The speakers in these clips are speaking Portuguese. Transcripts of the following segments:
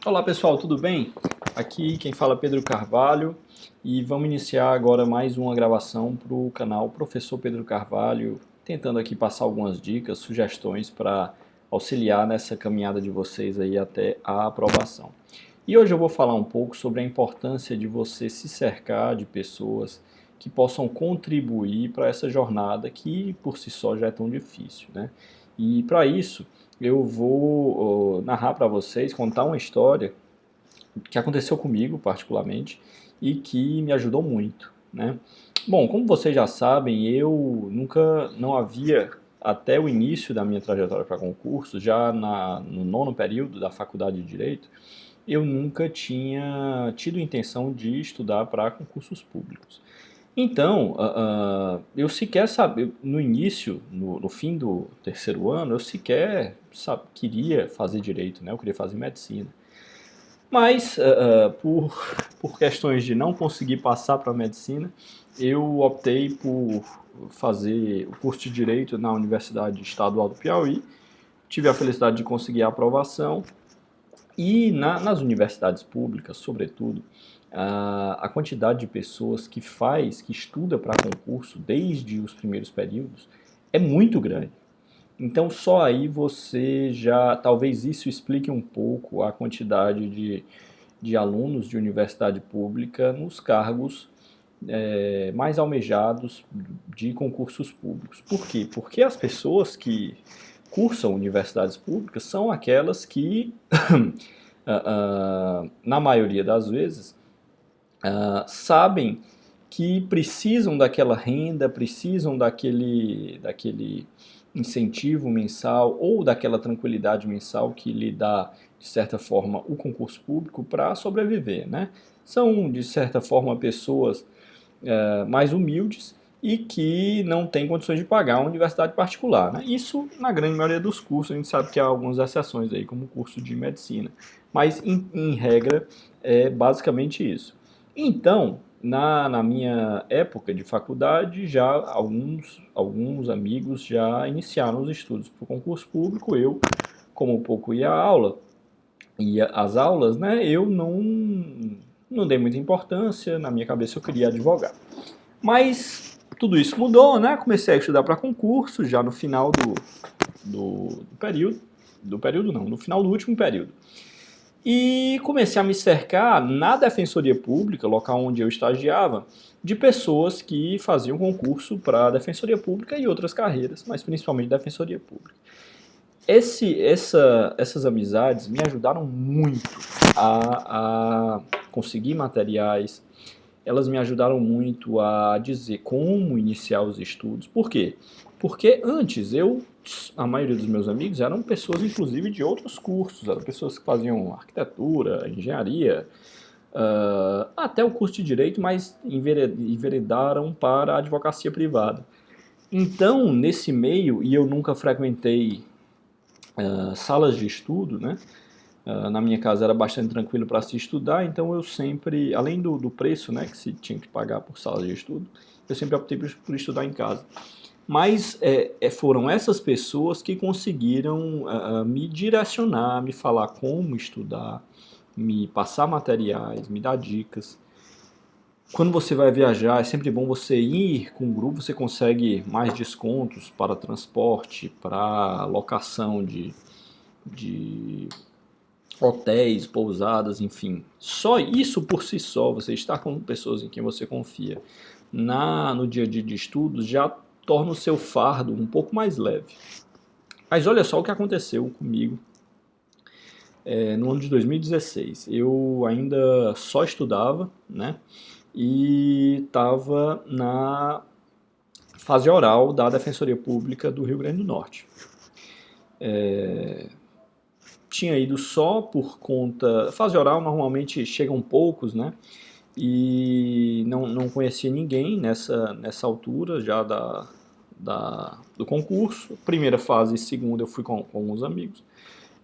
Olá pessoal, tudo bem? Aqui quem fala é Pedro Carvalho e vamos iniciar agora mais uma gravação para o canal Professor Pedro Carvalho, tentando aqui passar algumas dicas, sugestões para auxiliar nessa caminhada de vocês aí até a aprovação. E hoje eu vou falar um pouco sobre a importância de você se cercar de pessoas que possam contribuir para essa jornada que por si só já é tão difícil, né? E para isso eu vou narrar para vocês, contar uma história que aconteceu comigo particularmente e que me ajudou muito, né? Bom, como vocês já sabem, eu nunca não havia até o início da minha trajetória para concurso, já no nono período da faculdade de Direito, eu nunca tinha tido intenção de estudar para concursos públicos. Então, eu sequer sabia, no início, no fim do terceiro ano, eu sequer queria fazer direito, né? Eu queria fazer medicina. Mas, por questões de não conseguir passar para a medicina, eu optei por fazer o curso de Direito na Universidade Estadual do Piauí. Tive a felicidade de conseguir a aprovação. E nas universidades públicas, sobretudo, a quantidade de pessoas que estuda para concurso desde os primeiros períodos é muito grande. Então só aí você já, talvez isso explique um pouco a quantidade de alunos de universidade pública nos cargos mais almejados de concursos públicos. Por quê? Porque as pessoas que cursam universidades públicas são aquelas que, na maioria das vezes, sabem que precisam daquela renda, precisam daquele incentivo mensal ou daquela tranquilidade mensal que lhe dá, de certa forma, o concurso público para sobreviver, né? São, de certa forma, pessoas mais humildes e que não têm condições de pagar uma universidade particular, né? Isso na grande maioria dos cursos, a gente sabe que há algumas exceções aí, como o curso de medicina, mas em regra é basicamente isso. Então, na minha época de faculdade, já alguns amigos já iniciaram os estudos para o concurso público. Eu, como pouco ia às aulas, né, eu não dei muita importância, na minha cabeça eu queria advogar. Mas tudo isso mudou, né? Comecei a estudar para concurso já no final do período, do período não, no final do último período. E comecei a me cercar na Defensoria Pública, local onde eu estagiava, de pessoas que faziam concurso para a Defensoria Pública e outras carreiras, mas principalmente Defensoria Pública. Essas amizades me ajudaram muito a conseguir materiais, elas me ajudaram muito a dizer como iniciar os estudos. Por quê? Porque antes a maioria dos meus amigos eram pessoas inclusive de outros cursos, eram pessoas que faziam arquitetura, engenharia, até o curso de direito, mas enveredaram para a advocacia privada. Então, nesse meio, e eu nunca frequentei salas de estudo, né? Na minha casa era bastante tranquilo para se estudar, então eu sempre, além do preço, né, que se tinha que pagar por sala de estudo, eu sempre optei por estudar em casa. Mas foram essas pessoas que conseguiram me direcionar, me falar como estudar, me passar materiais, me dar dicas. Quando você vai viajar, é sempre bom você ir com um grupo, você consegue mais descontos para transporte, para locação de hotéis, pousadas, enfim. Só isso por si só, você estar com pessoas em quem você confia no dia a dia de estudos já torna o seu fardo um pouco mais leve. Mas olha só o que aconteceu comigo no ano de 2016. Eu ainda só estudava, né? E estava na fase oral da Defensoria Pública do Rio Grande do Norte. Tinha ido só por conta. Fase oral normalmente chegam poucos, né? E não conhecia ninguém nessa altura já do concurso. Primeira fase e segunda eu fui com alguns amigos,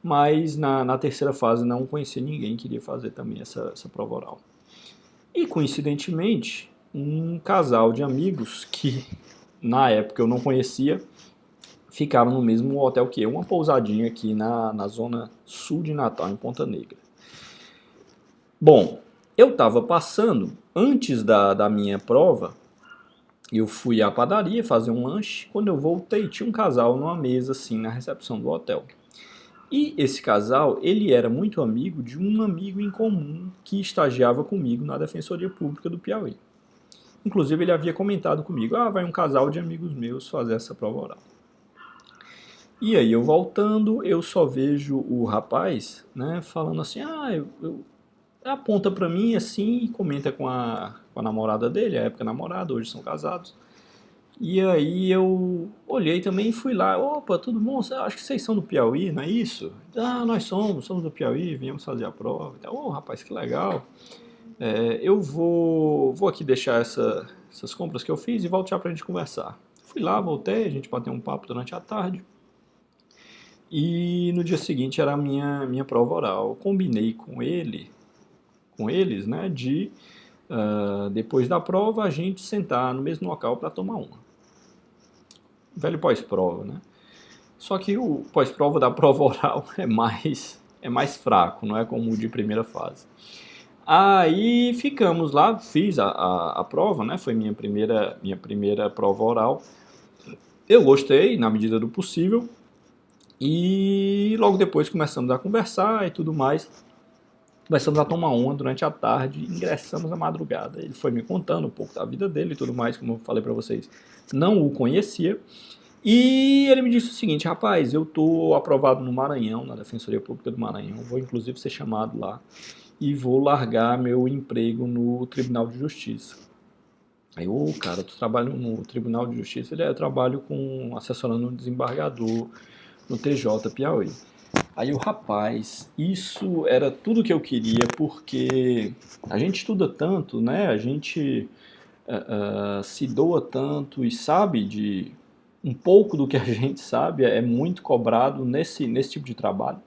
mas na terceira fase não conhecia ninguém que queria fazer também essa prova oral. E coincidentemente, um casal de amigos que na época eu não conhecia ficaram no mesmo hotel que eu, uma pousadinha aqui na zona sul de Natal, em Ponta Negra. Bom, eu estava passando, antes da minha prova, eu fui à padaria fazer um lanche. Quando eu voltei, tinha um casal numa mesa, assim, na recepção do hotel. E esse casal, ele era muito amigo de um amigo em comum que estagiava comigo na Defensoria Pública do Piauí. Inclusive, ele havia comentado comigo, vai um casal de amigos meus fazer essa prova oral. E aí, eu voltando, eu só vejo o rapaz, né, falando assim, aponta pra mim assim e comenta com a namorada dele, a época namorada, hoje são casados. E aí eu olhei também e fui lá, opa, tudo bom? Acho que vocês são do Piauí, não é isso? Nós somos do Piauí, viemos fazer a prova. Rapaz, que legal. Eu vou aqui deixar essas compras que eu fiz e volto já pra gente conversar. Fui lá, voltei, a gente bateu um papo durante a tarde. E no dia seguinte era a minha prova oral. Eu combinei com eles, né, de depois da prova a gente sentar no mesmo local para tomar uma. Velho pós-prova, né? Só que o pós-prova da prova oral é mais fraco, não é como o de primeira fase. Aí ficamos lá, fiz a prova, né? Foi minha primeira prova oral. Eu gostei, na medida do possível, e logo depois começamos a conversar e tudo mais. Começamos a tomar uma durante a tarde, ingressamos na madrugada. Ele foi me contando um pouco da vida dele e tudo mais, como eu falei para vocês. Não o conhecia. E ele me disse o seguinte, rapaz, eu tô aprovado no Maranhão, na Defensoria Pública do Maranhão, vou inclusive ser chamado lá e vou largar meu emprego no Tribunal de Justiça. Aí, cara, tu trabalha no Tribunal de Justiça? Eu trabalho assessorando um desembargador no TJ Piauí. Aí o rapaz, isso era tudo que eu queria, porque a gente estuda tanto, né? A gente se doa tanto e sabe de um pouco do que a gente sabe, é muito cobrado nesse tipo de trabalho,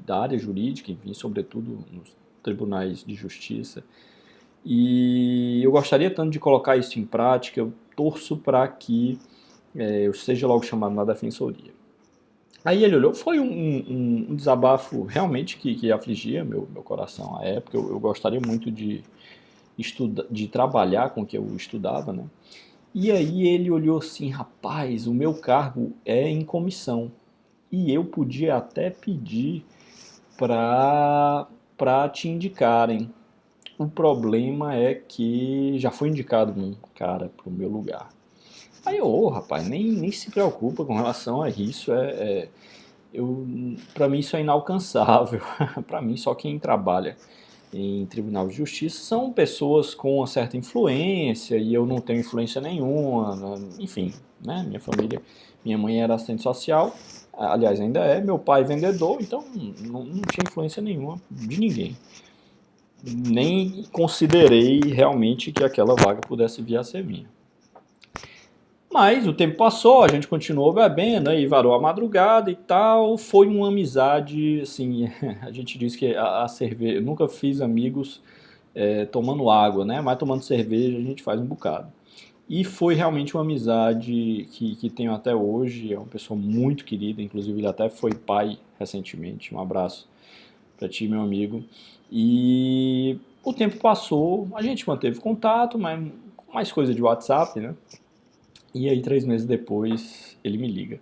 da área jurídica, enfim, sobretudo nos tribunais de justiça. E eu gostaria tanto de colocar isso em prática, eu torço para que eu seja logo chamado na defensoria. Aí ele olhou, foi um desabafo realmente que afligia meu coração à época. Eu gostaria muito de trabalhar com o que eu estudava, né? E aí ele olhou assim, rapaz, o meu cargo é em comissão e eu podia até pedir para te indicarem. O problema é que já foi indicado um cara para o meu lugar. Aí rapaz, nem se preocupa com relação a isso, para mim isso é inalcançável. Para mim só quem trabalha em tribunal de justiça são pessoas com uma certa influência e eu não tenho influência nenhuma, enfim, né? Minha família, minha mãe era assistente social, aliás ainda é, meu pai é vendedor, então não tinha influência nenhuma de ninguém. Nem considerei realmente que aquela vaga pudesse vir a ser minha. Mas o tempo passou, a gente continuou bebendo, aí varou a madrugada e tal. Foi uma amizade, assim, a gente diz que a cerveja. Eu nunca fiz amigos tomando água, né? Mas tomando cerveja a gente faz um bocado. E foi realmente uma amizade que tenho até hoje. É uma pessoa muito querida, inclusive ele até foi pai recentemente. Um abraço para ti, meu amigo. E o tempo passou, a gente manteve contato, mas mais coisa de WhatsApp, né? E aí, 3 meses depois, ele me liga.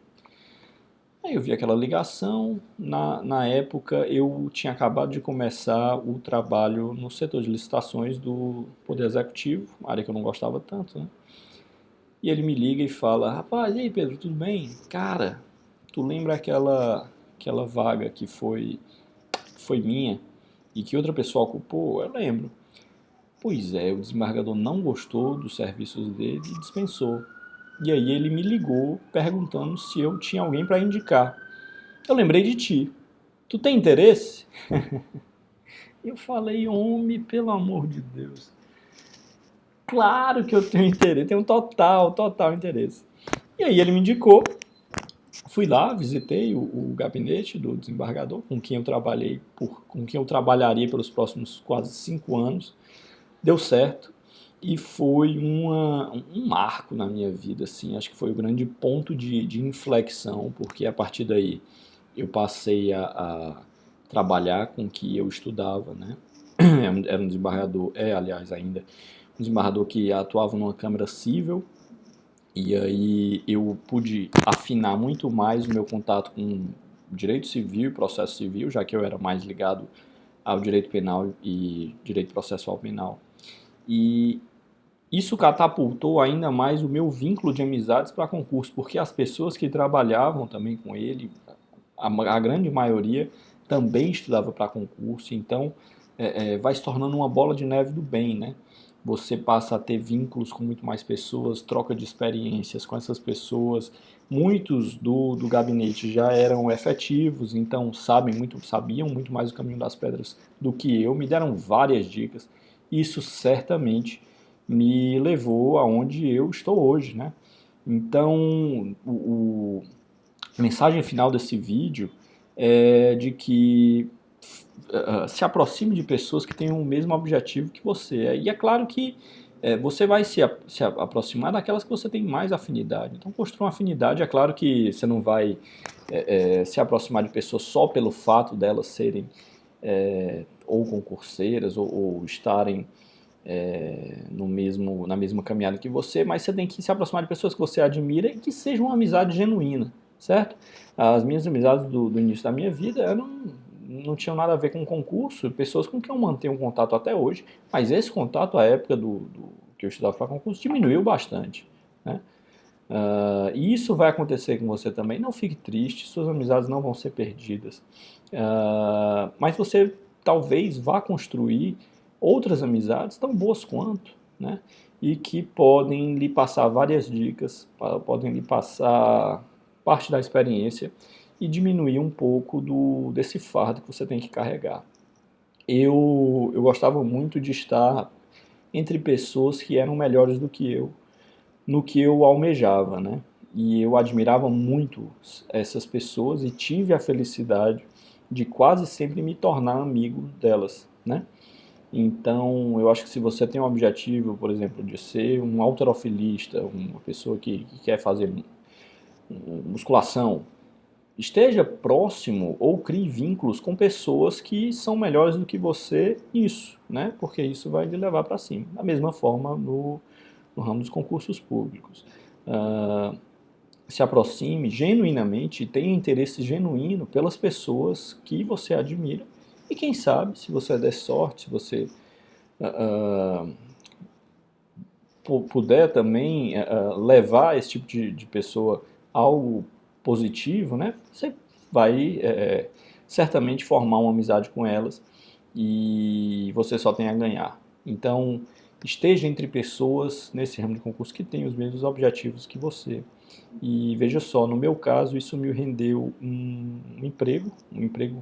Aí eu vi aquela ligação. Na época, eu tinha acabado de começar o trabalho no setor de licitações do Poder Executivo, área que eu não gostava tanto, né? E ele me liga e fala, rapaz, e aí Pedro, tudo bem? Cara, tu lembra aquela vaga que foi minha e que outra pessoa ocupou? Eu lembro. Pois é, o desembargador não gostou dos serviços dele e dispensou. E aí ele me ligou perguntando se eu tinha alguém para indicar. Eu lembrei de ti. Tu tem interesse? Eu falei, homem, pelo amor de Deus. Claro que eu tenho interesse, tenho total interesse. E aí ele me indicou. Fui lá, visitei o gabinete do desembargador, com quem eu trabalharia pelos próximos quase 5 anos. Deu certo. E foi um marco na minha vida, assim, acho que foi o grande ponto de inflexão, porque a partir daí eu passei a trabalhar com o que eu estudava, né? Era um desembargador, aliás, ainda, um desembargador que atuava numa Câmara Civil, e aí eu pude afinar muito mais o meu contato com direito civil e processo civil, já que eu era mais ligado ao direito penal e direito processual penal. E isso catapultou ainda mais o meu vínculo de amizades para concurso, porque as pessoas que trabalhavam também com ele, a grande maioria, também estudava para concurso, então vai se tornando uma bola de neve do bem, né? Você passa a ter vínculos com muito mais pessoas, troca de experiências com essas pessoas. Muitos do gabinete já eram efetivos, então sabiam muito mais o caminho das pedras do que eu, me deram várias dicas. Isso certamente me levou aonde eu estou hoje, né? Então, a mensagem final desse vídeo é de que se aproxime de pessoas que tenham o mesmo objetivo que você. E é claro que você vai se aproximar daquelas que você tem mais afinidade. Então, construa uma afinidade. É claro que você não vai se aproximar de pessoas só pelo fato delas serem ou concurseiras ou estarem na mesma caminhada que você, mas você tem que se aproximar de pessoas que você admira e que seja uma amizade genuína, certo? As minhas amizades do início da minha vida não tinham nada a ver com concurso, pessoas com quem eu mantenho um contato até hoje, mas esse contato, à época que eu estudava para concurso, diminuiu bastante, né? E isso vai acontecer com você também. Não fique triste, suas amizades não vão ser perdidas. Mas você talvez vá construir outras amizades tão boas quanto, né? E que podem lhe passar várias dicas, podem lhe passar parte da experiência e diminuir um pouco desse fardo que você tem que carregar. Eu gostava muito de estar entre pessoas que eram melhores do que eu, no que eu almejava, né? E eu admirava muito essas pessoas e tive a felicidade de quase sempre me tornar amigo delas, né? Então, eu acho que se você tem um objetivo, por exemplo, de ser um halterofilista, uma pessoa que quer fazer musculação, esteja próximo ou crie vínculos com pessoas que são melhores do que você nisso, né? Porque isso vai lhe levar para cima. Da mesma forma no ramo dos concursos públicos. Se aproxime genuinamente, tenha interesse genuíno pelas pessoas que você admira e quem sabe, se você der sorte, se você puder também levar esse tipo de pessoa a algo positivo, né, você vai certamente formar uma amizade com elas e você só tem a ganhar. Então, esteja entre pessoas nesse ramo de concurso que têm os mesmos objetivos que você. E veja só, no meu caso, isso me rendeu um emprego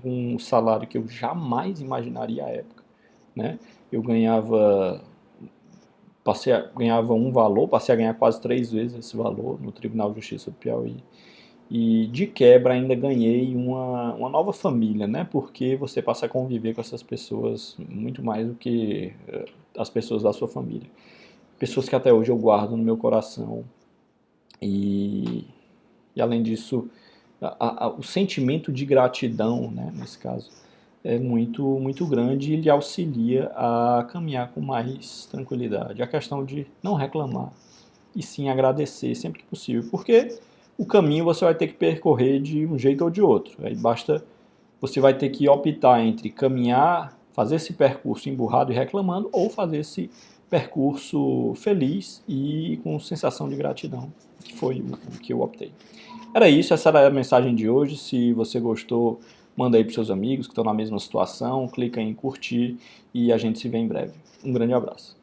com um salário que eu jamais imaginaria à época, né? Eu ganhava um valor, passei a ganhar quase 3 vezes esse valor no Tribunal de Justiça do Piauí. E de quebra ainda ganhei uma nova família, né? Porque você passa a conviver com essas pessoas muito mais do que as pessoas da sua família. Pessoas que até hoje eu guardo no meu coração. E além disso, o sentimento de gratidão, né, nesse caso, é muito grande e lhe auxilia a caminhar com mais tranquilidade. A questão de não reclamar e sim agradecer sempre que possível, porque o caminho você vai ter que percorrer de um jeito ou de outro. Aí você vai ter que optar entre caminhar, fazer esse percurso emburrado e reclamando, ou fazer esse percurso feliz e com sensação de gratidão, que foi o que eu optei. Era isso, essa era a mensagem de hoje. Se você gostou, manda aí para seus amigos que estão na mesma situação, clica em curtir e a gente se vê em breve. Um grande abraço.